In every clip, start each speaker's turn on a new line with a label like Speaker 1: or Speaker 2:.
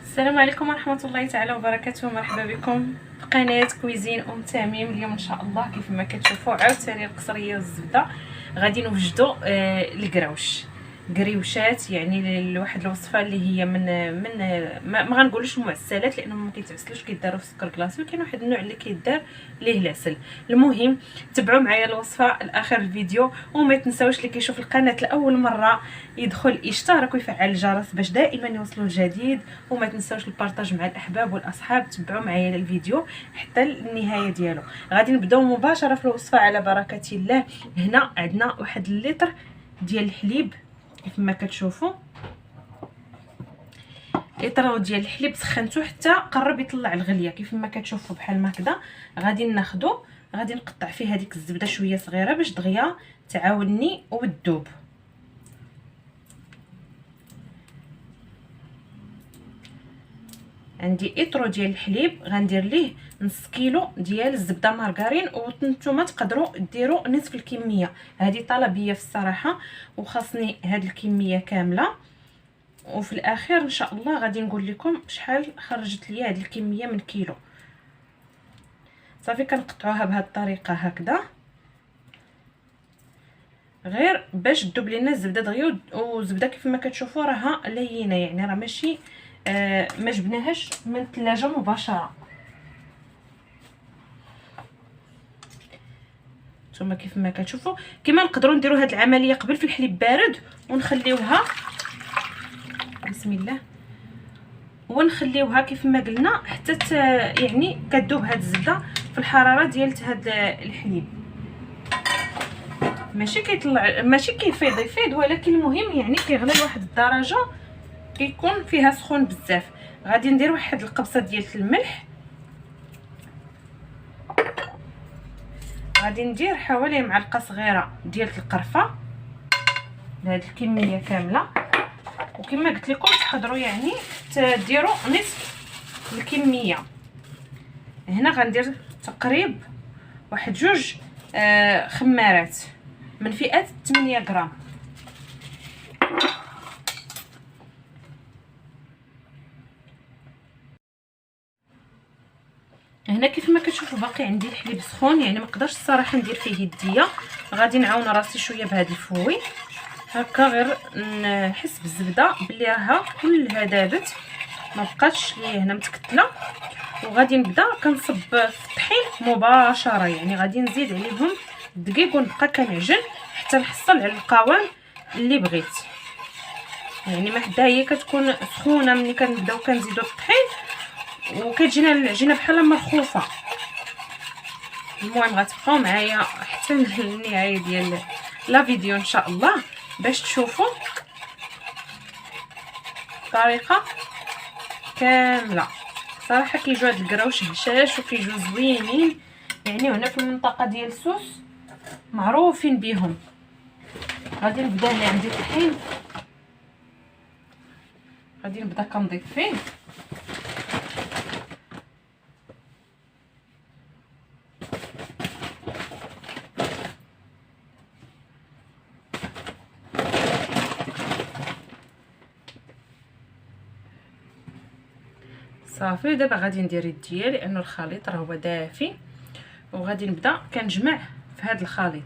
Speaker 1: السلام عليكم ورحمه الله تعالى وبركاته. مرحبا بكم في قناه كويزين ام تميم. اليوم ان شاء الله كيف ما كتشوفوا عاوتاني القصريه والزبده غادي نوجدوا قريوشات، يعني لواحد الوصفه اللي هي من ما غنقولوش المعسلات لانهم ما كيتعسلوش، كيداروا في السكر كلاصي، وكاين واحد النوع اللي كيدار ليه العسل. المهم تبعوا معايا الوصفه لاخر الفيديو، وما تنساوش اللي كيشوف القناه لاول مره يدخل يشترك ويفعل الجرس باش دائما يوصلوا الجديد، وما تنساوش البارطاج مع الاحباب والاصحاب. تبعوا معايا الفيديو حتى النهايه ديالو. غادي نبداو مباشره في الوصفه على بركه الله. هنا عندنا واحد اللتر ديال الحليب كيف ما كتشوفوا، لتر ديال الحليب سخنته حتى قرب يطلع الغليه كيف ما كتشوفوا بحال ما هكذا. غادي ناخذو، غادي نقطع فيه هذيك الزبده شويه صغيره باش دغيا تعاونني وتذوب. عندي اطرو ديال الحليب غندير ليه نص كيلو ديال الزبده مارغرين، وانتم تقدروا ديروا نصف الكميه. هذه طلبيه في الصراحه وخاصني هذه الكميه كامله، وفي الاخير ان شاء الله غادي نقول لكم شحال خرجت لي هذه الكميه من كيلو. صافي كنقطعوها بهذه الطريقه هكذا غير باش تذوب لنا الزبده دغيا. والزبده كيف ما كتشوفوا راها لينه، يعني راه ماشي ما جبناهاش من الثلاجه مباشره. نتوما كيف ما كتشوفوا كما نقدروا نديروا هذه العمليه قبل في الحليب بارد ونخليوها، بسم الله، ونخليوها كيف ما قلنا حتى يعني كتذوب هذه الزبده في الحراره ديال هذا الحليب. ماشي كيطلع ماشي يفيض، ولكن المهم يعني كيغلي لواحد الدرجه كيكون فيها سخون بزاف. غادي ندير واحد القبصه ديال الملح، غادي ندير حوالي معلقه صغيره ديال القرفه بهذه الكميه كامله. وكما قلت لكم تقدروا يعني تديروا نصف الكميه. هنا غندير تقريبا واحد جوج خمارات من فئه 8 غرام. هنا كيف ما كتشوفوا باقي عندي الحليب سخون، يعني ما نقدرش الصراحه ندير فيه يديا. غادي نعاون راسي شويه بهذا الفوي هكا غير نحس بالزبده بلي راها كلها دابت، ما بقاتش لي هنا متكتله. وغادي نبدا كنصب في الطحين مباشره، يعني غادي نزيد عليهم الدقيق ونبقى كنعجن حتى نحصل على القوام اللي بغيت. يعني ما حدا هي كتكون سخونه ملي كنبداو كنزيدوا الطحين وكتجينا العجينه بحال مرخوفه. المهم غتبقاو معايا حتى النهايه ديال لا فيديو ان شاء الله باش تشوفوا الطريقه كامله. صراحه كيجيو هاد الكراوش هشاش وكيجيو زوينين، يعني هنا في المنطقه ديال سوس معروفين بهم. غادي نبدا هنا عندي الطحين، غادي نبدا كنضيف فيه صافي. دابا غادي ندير يديا لانه الخليط راه هو دافي، وغادي نبدا كنجمع في هذا الخليط.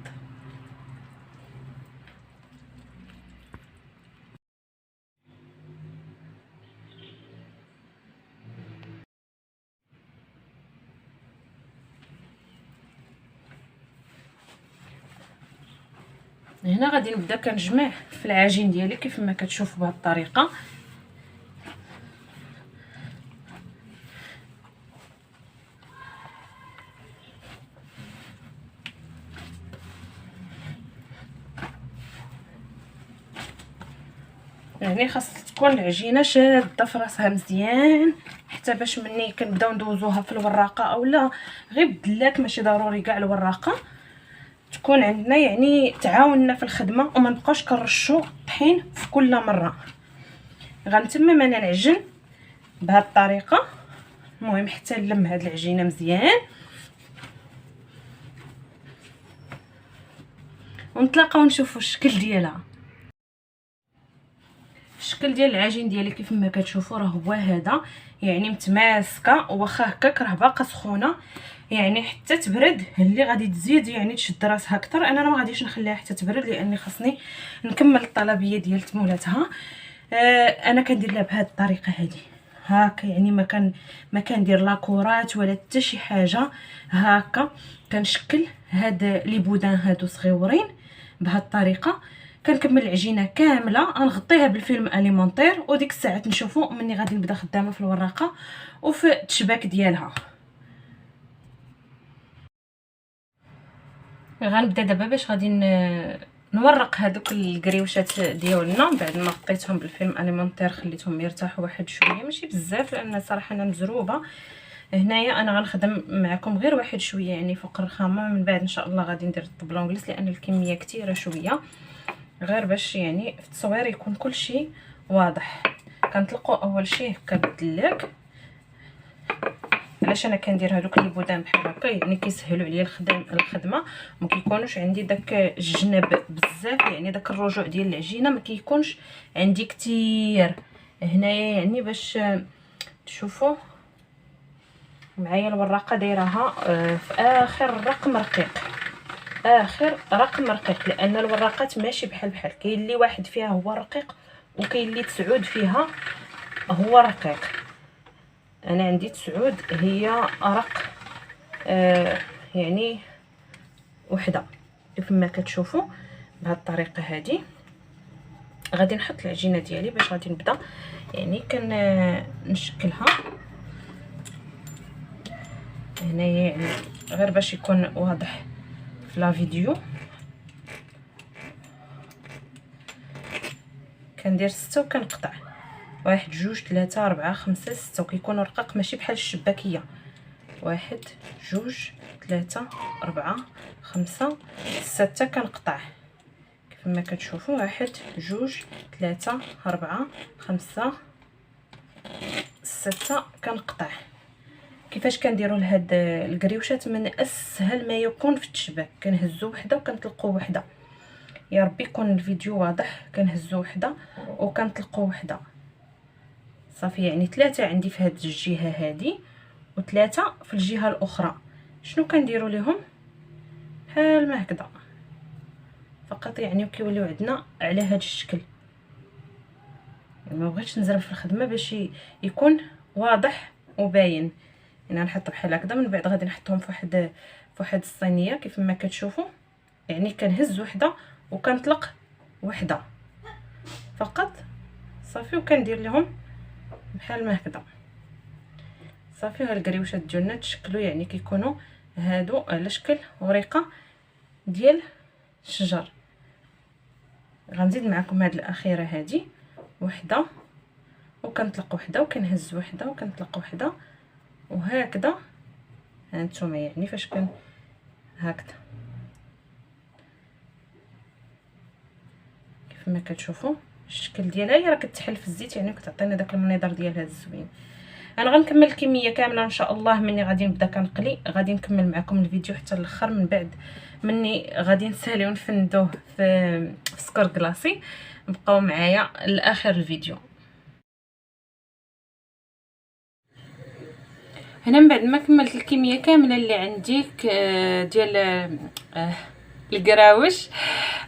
Speaker 1: هنا غادي نبدا كنجمع في العجين ديالي كيف ما كتشوفوا بهذه الطريقه. يعني خاص تكون العجينه شاده في راسها مزيان، حتى باش مني كنبداو ندوزوها في الوراقه اولا غير بدلات، ماشي ضروري كاع الوراقه تكون عندنا، يعني تعاوننا في الخدمه وما نبقاوش كنرشوا الطحين في كل مره. غنتمم انا نعجن بهذه الطريقه، المهم حتى نلم هذه العجينه مزيان. ونتلاقاو نشوفوا الشكل ديالها. الشكل ديال العجين ديالي كيف ما كتشوفوا راه هو هذا، يعني متماسكه، واخا هكاك راه باقا سخونه، يعني حتى تبرد اللي غادي تزيد يعني تشد راسها اكثر. انا ما غاديش نخليها حتى تبرد لاني خاصني نكمل الطلبيه ديال مولاتها. انا كندير لها بهذه الطريقه هذه هاكا، يعني ما كندير لا كورات ولا حتى شي حاجه، هاكا كنشكل هاد لي بودان هادو صغيورين بهذه الطريقه. كنكمل العجينه كامله، غنغطيها بالفيلم اليمونطير، وديك الساعات نشوفوا مني غادي نبدا خدامه في الوراقه وفي التشباك ديالها. غنبدا دابا باش غادي نورق هذوك الكريوشات ديالنا بعد ما غطيتهم بالفيلم اليمونطير، خليتهم يرتاحوا واحد شويه ماشي بزاف، لان صراحه انا مزروبه. هنايا انا غنخدم معكم غير واحد شويه يعني فوق الرخامه، من بعد ان شاء الله غادي ندير الطبلون جلس لان الكميه كثيره شويه، غير باش يعني في التصوير يكون كل شيء واضح. كنطلقوا اول شيء هكا بالدلاك. علاش انا كندير هذوك لي بودان بحال هكا؟ يعني كيسهلوا عليا الخدمه، ما كيكونوش عندي داك الجنب بزاف، يعني داك الرجوع ديال العجينه ما كيكونش عندي كتير هنايا، يعني باش تشوفوا معايا الوراقه دايرها في اخر رقم رقيق، اخر رقم رقيق، لان الوراقات ماشي بحال كاين اللي واحد فيها هو رقيق وكاين اللي 9 فيها هو رقيق. انا عندي 9 هي ارق يعني وحده كيف ما كتشوفوا بهذه الطريقه هذه. غادي نحط العجينه ديالي باش غادي نبدا يعني نشكلها هنايا، يعني غير باش يكون واضح في لا فيديو. كندير 6 وكنقطع 1 2 3 4 5 6، وكيكونوا رقاق ماشي بحال الشباكيه. 1 2 3 4 5 6 كنقطع كيف ما كتشوفوا 1 2 3 4 5 6 كنقطع. كيفاش كنديروا لهاد الكريوشات؟ من اسهل ما يكون في التشباك، كنهزوا وحده وكنطلقوا وحده. يا ربي يكون الفيديو واضح. كنهزوا وحده وكنطلقوا وحده صافي، يعني 3 عندي في هاد الجهه هذه و3 في الجهه الاخرى. شنو كنديروا لهم؟ بحال ما هكذا فقط، يعني كيوليو عندنا على هاد الشكل. يعني ما بغيتش نزرب في الخدمه باش يكون واضح وباين. يعني نحط بحال هكذا، من بعد غادي نحطهم في واحد الصينيه كيف ما كتشوفوا. يعني كنهز وحده وكنطلق وحده فقط صافي، وكندير لهم بحال ما هكذا صافي. ها الكريوشات ديالنا تشكلوا يعني كيكونوا هادو على شكل ورقه ديال الشجر. غنزيد معكم هاد الاخيره هادي وحده وكنطلق وحده وكنهز وحده وكنطلق وحده، وهكذا هانتوما يعني فاش هكذا كيف ما كتشوفوا الشكل ديالها. هي راه كتحل في الزيت يعني كتعطينا داك المنظر ديالها الزوين. انا غنكمل الكميه كامله ان شاء الله مني غادي نبدا كنقلي. غادي نكمل معكم الفيديو حتى الاخر، من بعد مني غادي نساليو نفندوه في سكر كلاصي. بقاو معايا لاخر الفيديو. هنا من بعد ما كملت الكميه كامله اللي عندي ديال الكراوش،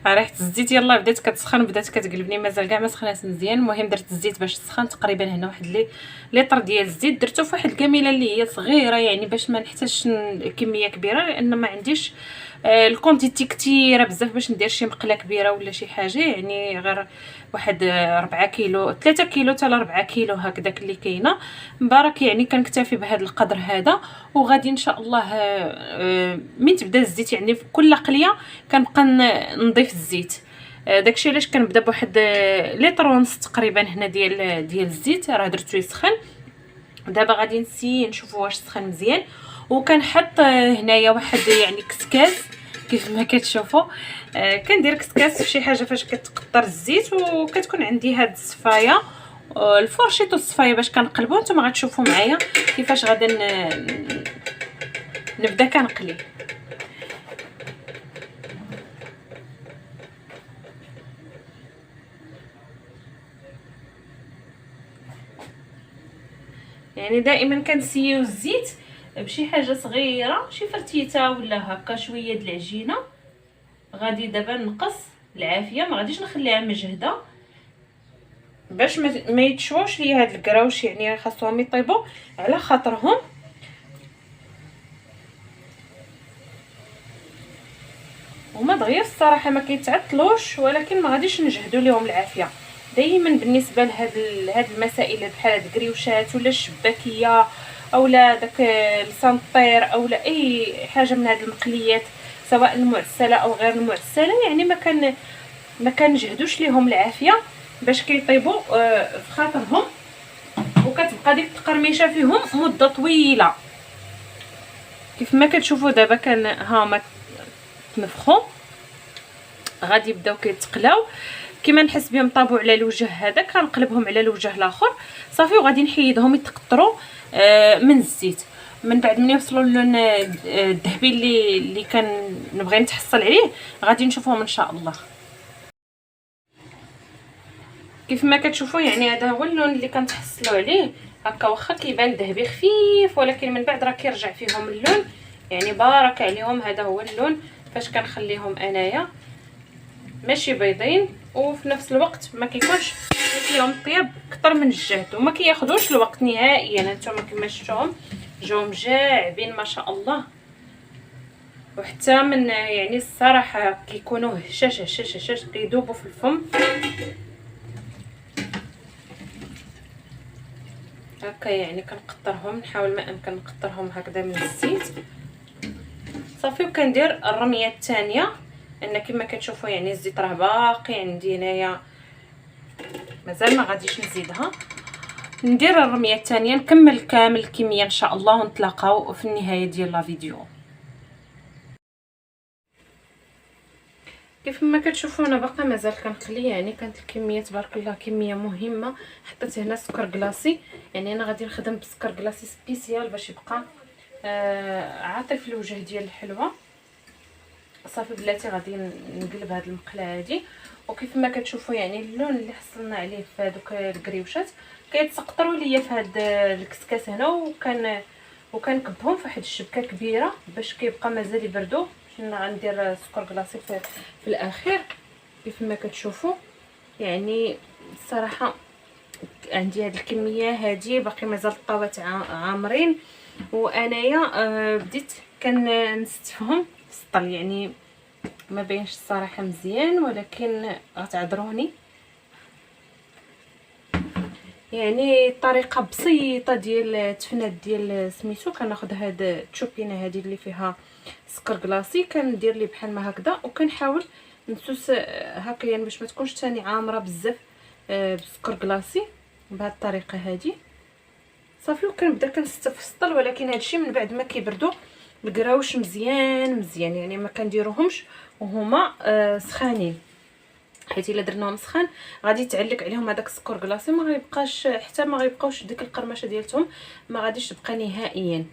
Speaker 1: ريحه الزيت يلا بدات كتسخن، بدات كتقلبني، مازال كاع ما سخنات مزيان. المهم درت الزيت باش تسخن تقريبا هنا واحد لتر ديال الزيت. درته في واحد الكميله اللي هي صغيره يعني باش ما نحتاجش كميه كبيره، لان ما عنديش الكونتيتي كثيره بزاف باش ندير شي مقله كبيره ولا شي حاجه. يعني غير واحد 4 كيلو 3 كيلو حتى ل 4 كيلو هكذاك اللي كاينه مبارك. يعني كنكتفي بهذا القدر هذا، وغادي ان شاء الله من تبدا الزيت يعني في كل قليه كنبقى نضيف الزيت. داكشي علاش كنبدا بواحد لتر ونص تقريبا هنا ديال الزيت. راه درتو يسخن، دابا غادي نسي نشوفوا واش سخن مزيان. وكنحط هنايا واحد يعني كسكاس كيف ما كتشوفوا. كندير كسكاس في شي حاجه فاش كتقطر الزيت، وكتكون عندي هاد الصفايه الفورشيط والصفايه باش كنقلبو. نتوما غتشوفوا معايا كيفاش غادي نبدا كنقلي. يعني دائما كنسيو الزيت بشي حاجه صغيره، شي فرتيته ولا هكا شويه د العجينه. غادي دابا نقص العافيه، ما غاديش نخليها مجهده باش ما يتشوش ليا هاد الكراوش، يعني خاصهم يطيبوا على خاطرهم. هما دغيا الصراحه ما كيتعطلوش، ولكن ما غاديش نجهدوا ليهم العافيه. دائما بالنسبه لهاد المسائل بحال هاد الكريوشات ولا الشباكيه اولا داك لسان الطير اولا اي حاجه من هاد المقليات سواء المعسله او غير المعسله، يعني ما كنجهدوش ليهم العافيه باش كيطيبوا في خاطرهم، وكتبقى ديك التقرميشه فيهم مده طويله. كيف ما كتشوفوا دابا كان هما تنفخوا، غادي يبداو كيتقلاو. كيما نحس بهم طابوا على الوجه هذا كنقلبهم على الوجه الاخر صافي، وغادي نحيدهم يتقطروا من الزيت. من بعد ملي يوصلوا اللون الذهبي اللي كنبغي نتحصل عليه غادي نشوفهم ان شاء الله. كيف ما كتشوفوا يعني هذا هو اللون اللي كنتحصلوا عليه هكا، واخا كيبان ذهبي خفيف ولكن من بعد راه كيرجع فيهم اللون، يعني بارك عليهم. هذا هو اللون فاش كنخليهم انايا ماشي بيضين، وفي نفس الوقت ما كيكونش فيهم الطياب اكثر من الجهد، وما كياخذوش الوقت نهائيا. هانتوما كما شفتوهم جاو مجاعبين ما شاء الله، وحتى من يعني الصراحه كيكونوا هشاش هشاش هشاش كيذوبوا في الفم هكا. يعني كنقطرهم، نحاول ما امكن نقطرهم هكذا من الزيت صافي. وكندير الرميه الثانيه، ان كما كتشوفوا يعني الزيت راه باقي عندي هنايا، مازال ما غاديش نزيدها. ندير الرميه الثانيه نكمل كامل الكميه ان شاء الله، ونتلاقاو في النهايه ديال لا فيديو. كيف ما كتشوفوا انا باقا مازال كنقلي، يعني كانت الكميه تبارك الله كميه مهمه. حطيت هنا سكر كلاصي، يعني انا غادي نخدم بسكر كلاصي سبيسيال باش يبقى عاطي في الوجه ديال الحلوه. صافي بلاتي غادي نقلب هاد المقله هادي، وكيف ما كتشوفوا يعني اللون اللي حصلنا عليه في هذوك الكريوشات كيتسقطروا ليا في هاد الكسكاس هنا، وكنكبهم في واحد الشبكه كبيره باش كيبقى مازال يبردوا. غندير سكر كلاصي في الاخير. كيف ما كتشوفوا يعني الصراحه عندي هاد الكميه هادي باقي مازال الطاوات عامرين، وانايا بديت كنستفهم في السطل، يعني ما بينش الصراحه مزيان ولكن غتعذروني. يعني طريقه بسيطه ديال التفنات ديال سميتو، كناخذ هاد التشوبينه هذه اللي فيها سكر كلاصي، كندير ليه بحال ما هكذا، وكنحاول نسوس هكا يعني باش ما تكونش ثاني عامره بزاف بسكر كلاصي بهذه الطريقه هذه صافي. وكنبدا كنستف في السطل، ولكن هادشي من بعد ما كيبردوا الكراوش مزيان يعني ما كنديروهمش وهما سخانين، حيت الا درناهم سخان غادي تعلق عليهم هذاك السكر كلاصي، ما غيبقاش حتى ما غيبقاوش ديك القرمشه ديالتهم، ما غاديش تبقى نهائيا.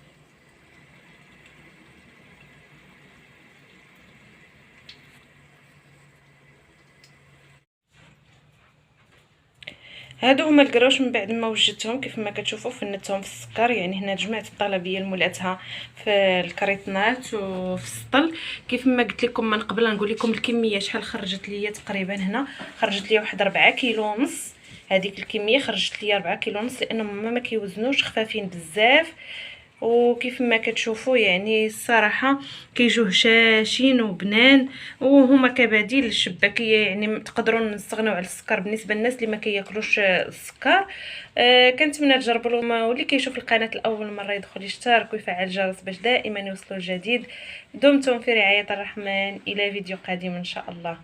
Speaker 1: هادو هما الكراوش من بعد ما وجدتهم كيف ما كتشوفوا فنتهم في السكر. يعني هنا جمعت الطلبيه لمولاتها في الكريطنات وفي السطل. كيف ما قلت لكم من قبل نقول لكم الكميه شحال خرجت ليا، تقريبا هنا خرجت ليا واحد 4 كيلو ونص. هذيك الكميه خرجت ليا 4 كيلو ونص لانهم ما كيوزنوش، خفافين بزاف. وكيف ما كتشوفوا يعني الصراحه كيجوا هشاشين وبنان، وهما كبديل للشباكيه. يعني تقدروا نستغنوا على السكر بالنسبه للناس اللي ما كياكلوش السكر. كنتمنى تجربوا، واللي كيشوف القناه لاول مره يدخل يشترك ويفعل الجرس باش دائما يوصلوا الجديد. دمتم في رعايه الرحمن، الى فيديو قادم ان شاء الله.